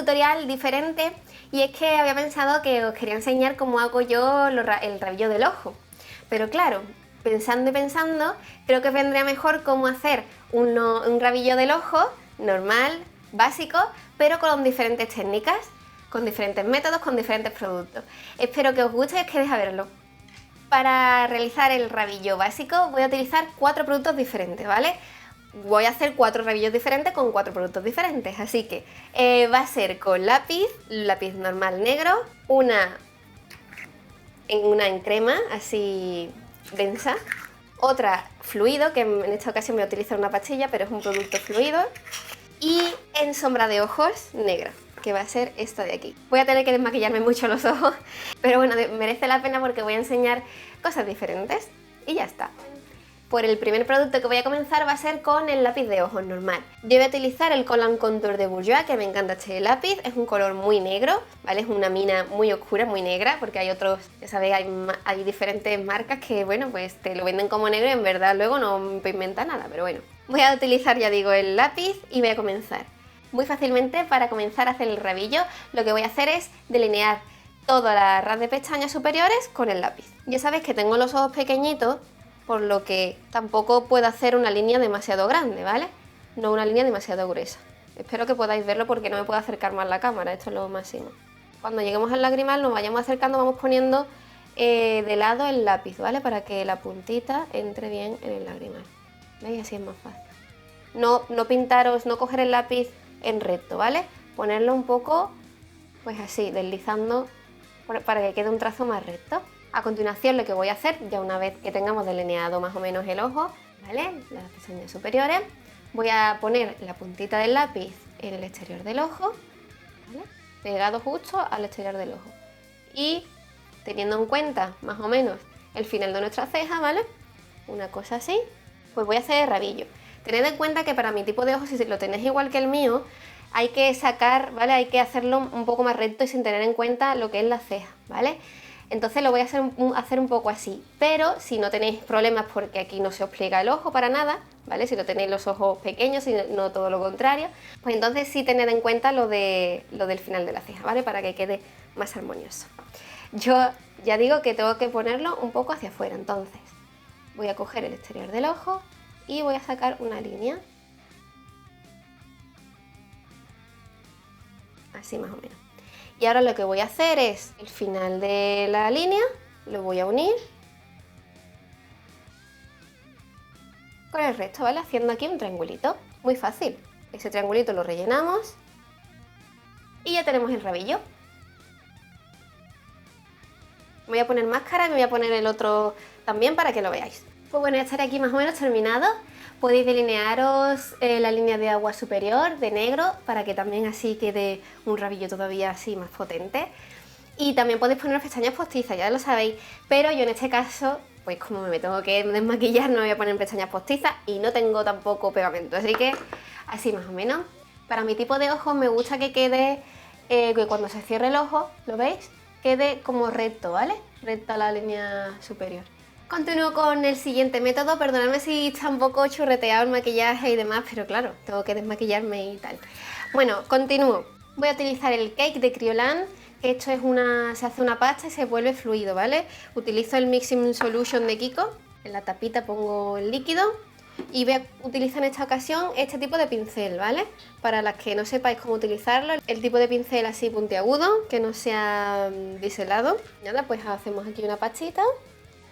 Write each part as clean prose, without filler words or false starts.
tutorial diferente y es que había pensado que os quería enseñar cómo hago yo el rabillo del ojo. Pero claro, pensando y pensando, creo que vendría mejor cómo hacer un rabillo del ojo normal, básico, pero con diferentes técnicas, con diferentes métodos, con diferentes productos. Espero que os guste y os quedéis a verlo. Para realizar el rabillo básico voy a utilizar 4 productos diferentes, ¿vale? Voy a hacer 4 rabillos diferentes con 4 productos diferentes, así que va a ser con lápiz normal negro, una en crema, así densa, otra fluido, que en esta ocasión voy a utilizar una pastilla, pero es un producto fluido, y en sombra de ojos negra, que va a ser esta de aquí. Voy a tener que desmaquillarme mucho los ojos, pero bueno, merece la pena porque voy a enseñar cosas diferentes y ya está. Por el primer producto que voy a comenzar va a ser con el lápiz de ojos normal. Yo voy a utilizar el Color Contour de Bourjois, que me encanta este lápiz, es un color muy negro, ¿vale? Es una mina muy oscura, muy negra, porque hay otros, ya sabéis, hay diferentes marcas que, bueno, pues te lo venden como negro y en verdad luego no pigmenta nada, pero bueno. Voy a utilizar, ya digo, el lápiz y voy a comenzar. Muy fácilmente, para comenzar a hacer el rabillo, lo que voy a hacer es delinear toda la ras de pestañas superiores con el lápiz. Ya sabéis que tengo los ojos pequeñitos, por lo que tampoco puedo hacer una línea demasiado grande, ¿vale? No una línea demasiado gruesa. Espero que podáis verlo porque no me puedo acercar más la cámara, esto es lo máximo. Cuando lleguemos al lagrimal, nos vayamos acercando, vamos poniendo de lado el lápiz, ¿vale? Para que la puntita entre bien en el lagrimal. ¿Veis? Así es más fácil. No pintaros, no coger el lápiz en recto, ¿vale? Ponerlo un poco, pues así, deslizando para que quede un trazo más recto. A continuación, lo que voy a hacer, ya una vez que tengamos delineado más o menos el ojo, ¿vale? Las pestañas superiores, voy a poner la puntita del lápiz en el exterior del ojo, ¿vale? Pegado justo al exterior del ojo. Y teniendo en cuenta más o menos el final de nuestra ceja, ¿vale? Una cosa así, pues voy a hacer el rabillo. Tened en cuenta que para mi tipo de ojo, si lo tenéis igual que el mío, hay que sacar, ¿vale? Hay que hacerlo un poco más recto y sin tener en cuenta lo que es la ceja, ¿vale? Entonces lo voy a hacer un poco así, pero si no tenéis problemas porque aquí no se os pliega el ojo para nada, ¿vale? Si no tenéis los ojos pequeños y no todo lo contrario, pues entonces sí tened en cuenta lo del final de la ceja, ¿vale? Para que quede más armonioso. Yo ya digo que tengo que ponerlo un poco hacia afuera, entonces voy a coger el exterior del ojo y voy a sacar una línea, así más o menos. Y ahora lo que voy a hacer es el final de la línea, lo voy a unir con el resto, ¿vale? Haciendo aquí un triangulito, muy fácil. Ese triangulito lo rellenamos y ya tenemos el rabillo. Voy a poner máscara y me voy a poner el otro también para que lo veáis. Pues bueno, ya estaré aquí más o menos terminado. Podéis delinearos la línea de agua superior de negro para que también así quede un rabillo todavía así más potente. Y también podéis poner pestañas postizas, ya lo sabéis, pero yo en este caso, pues como me tengo que desmaquillar, no me voy a poner pestañas postizas y no tengo tampoco pegamento, así que así más o menos. Para mi tipo de ojos me gusta que quede, que cuando se cierre el ojo, ¿lo veis? Quede como recto, ¿vale? Recta la línea superior. Continúo con el siguiente método, perdonadme si está un poco churreteado el maquillaje y demás, pero claro, tengo que desmaquillarme y tal. Bueno, continúo. Voy a utilizar el Cake de Kryolan, que esto es se hace una pasta y se vuelve fluido, ¿vale? Utilizo el Mixing Solution de Kiko, en la tapita pongo el líquido y voy a utilizar en esta ocasión este tipo de pincel, ¿vale? Para las que no sepáis cómo utilizarlo, el tipo de pincel así puntiagudo, que no sea biselado. Nada, pues hacemos aquí una pastita.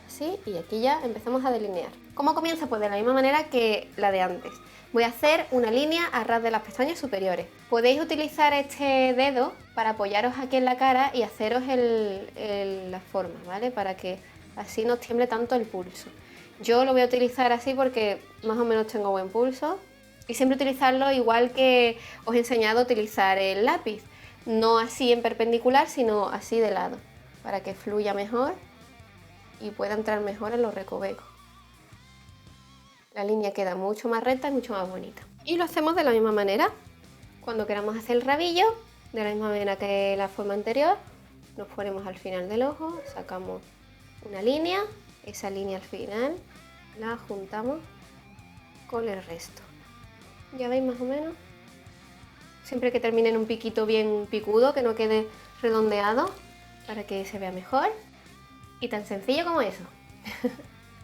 Así, y aquí ya empezamos a delinear. ¿Cómo comienza? Pues de la misma manera que la de antes. Voy a hacer una línea a ras de las pestañas superiores. Podéis utilizar este dedo para apoyaros aquí en la cara y haceros la forma, ¿vale? Para que así no os tiemble tanto el pulso. Yo lo voy a utilizar así porque más o menos tengo buen pulso. Y siempre utilizarlo igual que os he enseñado a utilizar el lápiz. No así en perpendicular, sino así de lado, para que fluya mejor y pueda entrar mejor en los recovecos. La línea queda mucho más recta y mucho más bonita. Y lo hacemos de la misma manera. Cuando queramos hacer el rabillo, de la misma manera que la forma anterior, nos ponemos al final del ojo, sacamos una línea, esa línea al final la juntamos con el resto. ¿Ya veis más o menos? siempre que termine en un piquito bien picudo, que no quede redondeado, para que se vea mejor. Y tan sencillo como eso.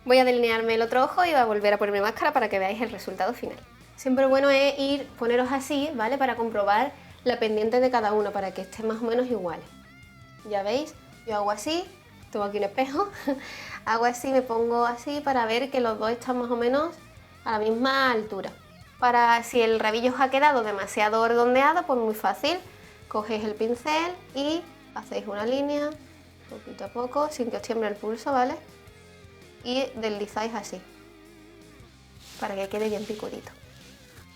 Voy a delinearme el otro ojo y voy a volver a ponerme máscara para que veáis el resultado final. Siempre bueno es poneros así, ¿vale? Para comprobar la pendiente de cada uno, para que estén más o menos iguales. Ya veis, yo hago así, tengo aquí un espejo, hago así, me pongo así para ver que los dos están más o menos a la misma altura. Para si el rabillo os ha quedado demasiado redondeado, pues muy fácil, cogéis el pincel y hacéis una línea, poquito a poco, sin que os tiemble el pulso, ¿vale? Y deslizáis así, para que quede bien picudito.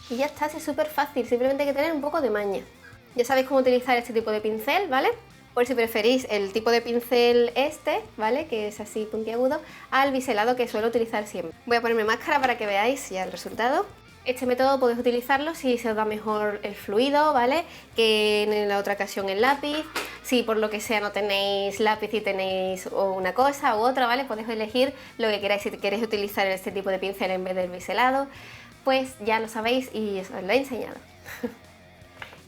Y ya está, es súper fácil, simplemente hay que tener un poco de maña. Ya sabéis cómo utilizar este tipo de pincel, ¿vale? Por si preferís el tipo de pincel este, ¿vale? Que es así puntiagudo, al biselado que suelo utilizar siempre. Voy a ponerme máscara para que veáis ya el resultado. Este método podéis utilizarlo si se os da mejor el fluido, ¿vale? Que en la otra ocasión el lápiz. Si por lo que sea no tenéis lápiz y tenéis una cosa u otra, ¿vale? Podéis elegir lo que queráis. Si queréis utilizar este tipo de pincel en vez del biselado, pues ya lo sabéis y os lo he enseñado.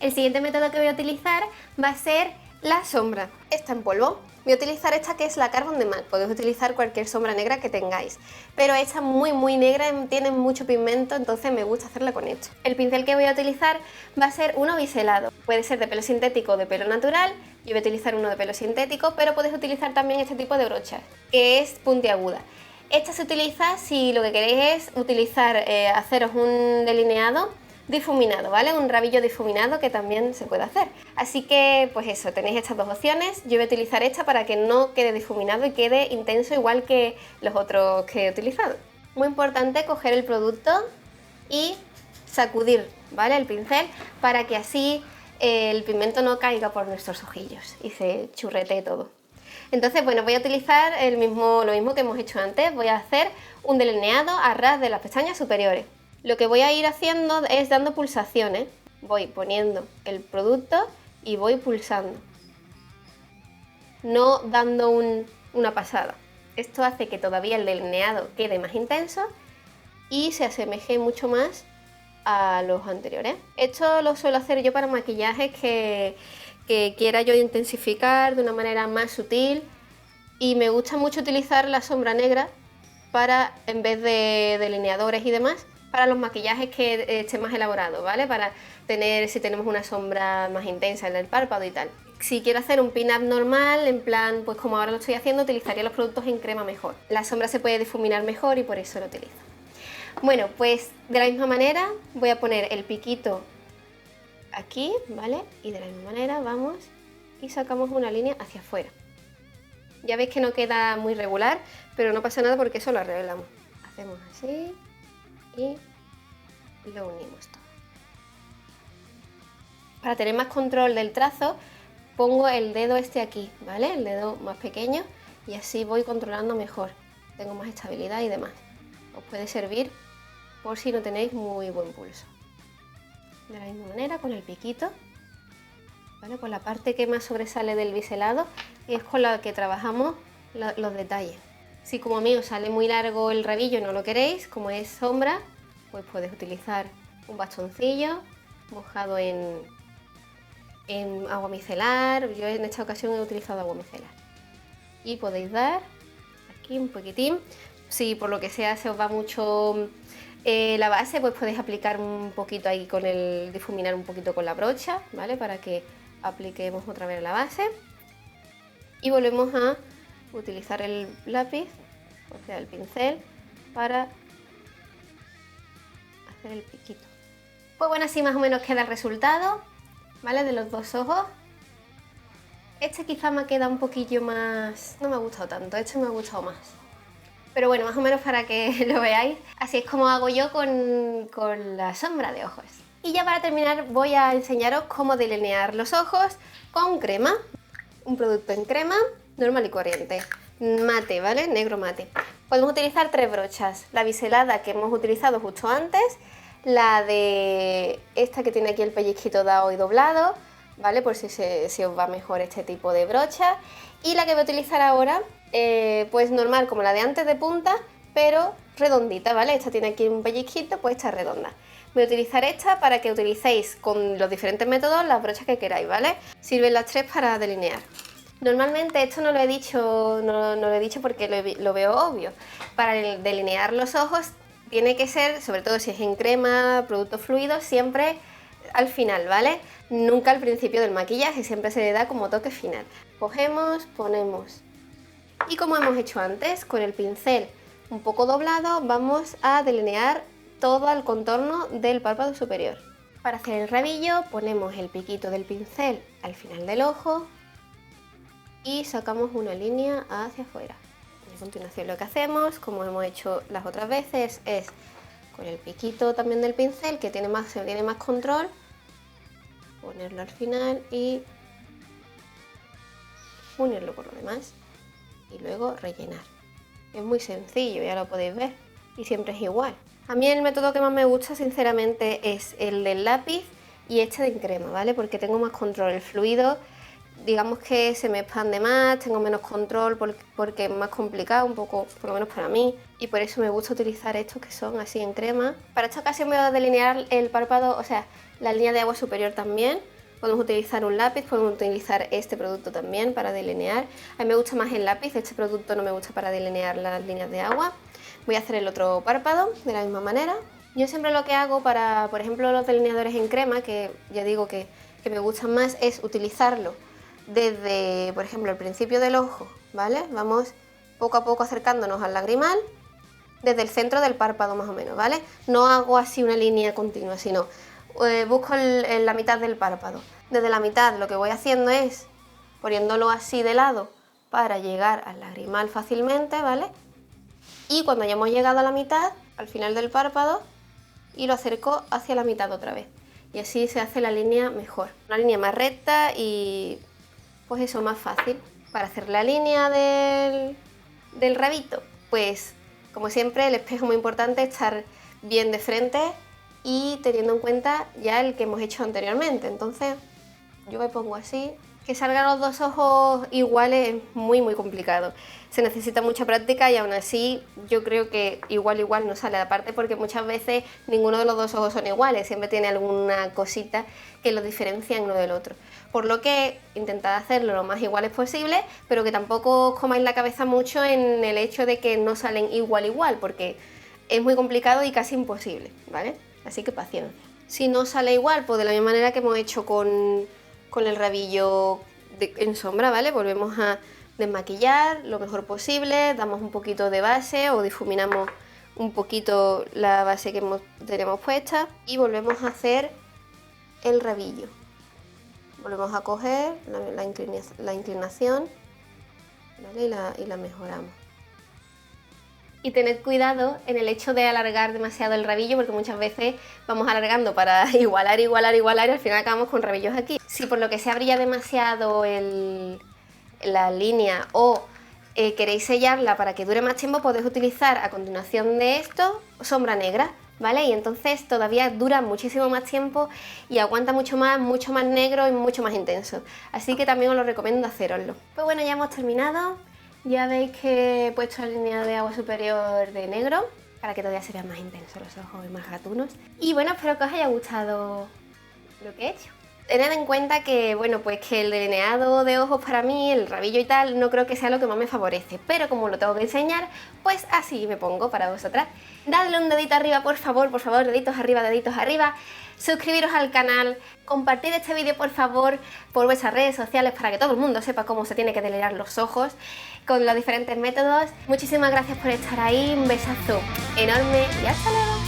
El siguiente método que voy a utilizar va a ser la sombra. Esta en polvo. Voy a utilizar esta que es la Carbon de MAC. Podéis utilizar cualquier sombra negra que tengáis, pero esta muy negra, tiene mucho pigmento, entonces me gusta hacerla con esto. El pincel que voy a utilizar va a ser uno biselado. Puede ser de pelo sintético o de pelo natural. Yo voy a utilizar uno de pelo sintético, pero podéis utilizar también este tipo de brochas, que es puntiaguda. Esta se utiliza si lo que queréis es utilizar, haceros un delineado difuminado, ¿vale? Un rabillo difuminado que también se puede hacer. Así que, pues eso, tenéis estas dos opciones. Yo voy a utilizar esta para que no quede difuminado y quede intenso igual que los otros que he utilizado. Muy importante coger el producto y sacudir, ¿vale? El pincel para que así el pigmento no caiga por nuestros ojillos y se churretee todo. Entonces, bueno, voy a utilizar lo mismo que hemos hecho antes. Voy a hacer un delineado a ras de las pestañas superiores. Lo que voy a ir haciendo es dando pulsaciones. Voy poniendo el producto y voy pulsando. No dando una pasada. Esto hace que todavía el delineado quede más intenso y se asemeje mucho más a los anteriores. Esto lo suelo hacer yo para maquillajes que quiera yo intensificar de una manera más sutil, y me gusta mucho utilizar la sombra negra para, en vez de delineadores y demás, para los maquillajes que estén más elaborados, ¿vale? Para tener, si tenemos una sombra más intensa en el párpado y tal. Si quiero hacer un pin-up normal, en plan, pues como ahora lo estoy haciendo, utilizaría los productos en crema mejor. La sombra se puede difuminar mejor y por eso lo utilizo. Bueno, pues de la misma manera voy a poner el piquito aquí, ¿vale? Y de la misma manera vamos y sacamos una línea hacia afuera. Ya veis que no queda muy regular, pero no pasa nada porque eso lo arreglamos. Hacemos así y lo unimos todo. Para tener más control del trazo, pongo el dedo este aquí, ¿vale? El dedo más pequeño, y así voy controlando mejor. Tengo más estabilidad y demás. Os puede servir por si no tenéis muy buen pulso. De la misma manera con el piquito, ¿vale? Con la parte que más sobresale del biselado, y es con la que trabajamos los detalles. Si como a mí os sale muy largo el rabillo y no lo queréis, como es sombra, pues podéis utilizar un bastoncillo mojado en agua micelar. Yo en esta ocasión he utilizado agua micelar. Y podéis dar aquí un poquitín. Si por lo que sea se os va mucho la base, pues podéis aplicar un poquito ahí difuminar un poquito con la brocha, ¿vale? Para que apliquemos otra vez la base. Y volvemos a utilizar el lápiz, o sea el pincel, para hacer el piquito. Pues bueno, así más o menos queda el resultado, ¿vale? De los dos ojos. Este quizá me queda un poquillo más... no me ha gustado tanto, este me ha gustado más. Pero bueno, más o menos para que lo veáis, así es como hago yo con la sombra de ojos. Y ya para terminar voy a enseñaros cómo delinear los ojos con crema. Un producto en crema, normal y corriente, mate, ¿vale? Negro mate. Podemos utilizar tres brochas: la biselada que hemos utilizado justo antes, la de esta que tiene aquí el pellizquito dado y doblado, ¿vale? Por si os va mejor este tipo de brocha, y la que voy a utilizar ahora, pues normal como la de antes de punta, pero redondita, ¿vale? Esta tiene aquí un pellizquito, pues esta es redonda. Voy a utilizar esta para que utilicéis con los diferentes métodos las brochas que queráis, ¿vale? Sirven las tres para delinear. Normalmente esto no lo he dicho, no lo he dicho porque lo veo obvio. Para delinear los ojos tiene que ser, sobre todo si es en crema, producto fluido, siempre al final, ¿vale? Nunca al principio del maquillaje, siempre se le da como toque final. Cogemos, ponemos. Y como hemos hecho antes, con el pincel un poco doblado, vamos a delinear todo el contorno del párpado superior. Para hacer el rabillo ponemos el piquito del pincel al final del ojo y sacamos una línea hacia afuera. A continuación lo que hacemos, como hemos hecho las otras veces, es con el piquito también del pincel, que tiene más control, ponerlo al final y unirlo por lo demás. Y luego rellenar. Es muy sencillo, ya lo podéis ver, y siempre es igual. A mí el método que más me gusta sinceramente es el del lápiz y este de crema, ¿vale? Porque tengo más control. El fluido, digamos que se me expande más, tengo menos control porque es más complicado un poco, por lo menos para mí, y por eso me gusta utilizar estos que son así en crema. Para esta ocasión voy a delinear el párpado, o sea, la línea de agua superior también. Podemos utilizar un lápiz, podemos utilizar este producto también para delinear. A mí me gusta más el lápiz, este producto no me gusta para delinear las líneas de agua. Voy a hacer el otro párpado de la misma manera. Yo siempre lo que hago para, por ejemplo, los delineadores en crema, que ya digo que me gustan más, es utilizarlo desde, por ejemplo, el principio del ojo, ¿vale? Vamos poco a poco acercándonos al lagrimal, desde el centro del párpado más o menos, ¿vale? No hago así una línea continua, sino busco la mitad del párpado. Desde la mitad lo que voy haciendo es poniéndolo así de lado para llegar al lagrimal fácilmente, ¿vale? Y cuando ya hemos llegado a la mitad, al final del párpado, y lo acerco hacia la mitad otra vez. Y así se hace la línea mejor. Una línea más recta y pues eso, más fácil. Para hacer la línea del rabito, pues como siempre el espejo es muy importante, estar bien de frente y teniendo en cuenta ya el que hemos hecho anteriormente. Entonces yo me pongo así. Que salgan los dos ojos iguales es muy complicado. Se necesita mucha práctica y aún así yo creo que igual no sale, aparte porque muchas veces ninguno de los dos ojos son iguales, siempre tiene alguna cosita que los diferencia uno del otro. Por lo que intentad hacerlo lo más iguales posible, pero que tampoco os comáis la cabeza mucho en el hecho de que no salen igual, porque es muy complicado y casi imposible, ¿vale? Así que paciencia. Si no sale igual, pues de la misma manera que hemos hecho con el rabillo en sombra, ¿vale? Volvemos a desmaquillar lo mejor posible, damos un poquito de base o difuminamos un poquito la base que tenemos puesta y volvemos a hacer el rabillo. Volvemos a coger la inclinación, ¿vale? y la mejoramos. Y tened cuidado en el hecho de alargar demasiado el rabillo, porque muchas veces vamos alargando para igualar y al final acabamos con rabillos aquí. Si por lo que sea brilla demasiado la línea o queréis sellarla para que dure más tiempo, podéis utilizar a continuación de esto sombra negra, ¿vale? Y entonces todavía dura muchísimo más tiempo y aguanta mucho más negro y mucho más intenso. Así que también os lo recomiendo haceroslo. Pues bueno, ya hemos terminado. Ya veis que he puesto la línea de agua superior de negro para que todavía se vean más intensos los ojos y más gatunos. Y bueno, espero que os haya gustado lo que he hecho. Tened en cuenta que, bueno, pues que el delineado de ojos para mí, el rabillo y tal, no creo que sea lo que más me favorece. Pero como lo tengo que enseñar, pues así me pongo para vosotras. Dadle un dedito arriba, por favor, deditos arriba. Suscribiros al canal, compartid este vídeo por favor por vuestras redes sociales para que todo el mundo sepa cómo se tiene que delinear los ojos con los diferentes métodos. Muchísimas gracias por estar ahí, un besazo enorme y hasta luego.